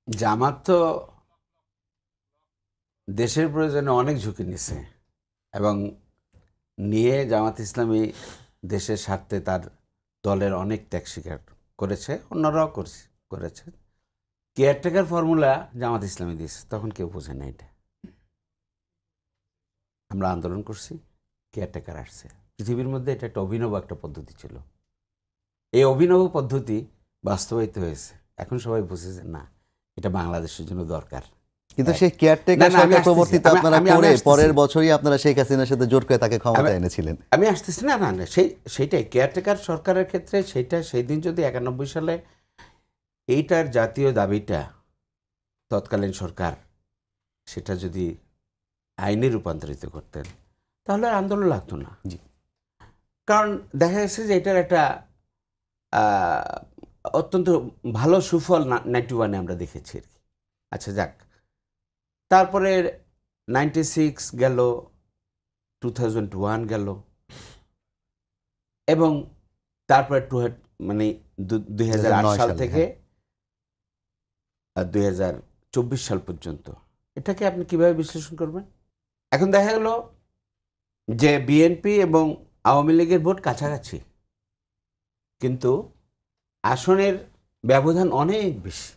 জামাত তো দেশের প্রয়োজনে অনেক ঝুঁকি নিছে এবং নিয়ে জামাত ইসলামী দেশের স্বার্থে তার দলের অনেক ত্যাগ স্বীকার করেছে, অন্যরাও করেছে। কেয়ারটেকার ফর্মুলা জামাত ইসলামী দিয়েছে, তখন কেউ বোঝে না এটা। আমরা আন্দোলন করছি, কেয়ারটেকার আসছে। পৃথিবীর মধ্যে এটা একটা অভিনব একটা পদ্ধতি ছিল। এই অভিনব পদ্ধতি বাস্তবায়িত হয়েছে, এখন সবাই বুঝেছে না এটা বাংলাদেশের জন্য দরকার। কিন্তু সেই কেয়ারটেকার সরকার প্রবর্তিত আপনারা করে পরের বছরই আপনারা শেখ হাসিনার সাথে জোট করে তাকে ক্ষমতায় এনেছিলেন। আমি আসতেছি না, সেইটাই কেয়ারটেকার সরকারের ক্ষেত্রে সেই দিন যদি 91 সালে এইটার জাতীয় দাবিটা তৎকালীন সরকার সেটা যদি আইনে রূপান্তরিত করতেন তাহলে আর আন্দোলন লাগতো না। জি, কারণ দেখা গেছে যে এটার একটা অত্যন্ত ভালো সুফল 91-এ আমরা দেখেছি আর কি। আচ্ছা যাক, তারপরে 96 গেল, 2001 গেল, এবং তারপরে মানে 2008 সাল থেকে 2024 সাল পর্যন্ত এটাকে আপনি কিভাবে বিশ্লেষণ করবেন? এখন দেখা গেল যে বিএনপি এবং আওয়ামী লীগের ভোট কাছাকাছি, কিন্তু আসনের ব্যবধান অনেক বেশি।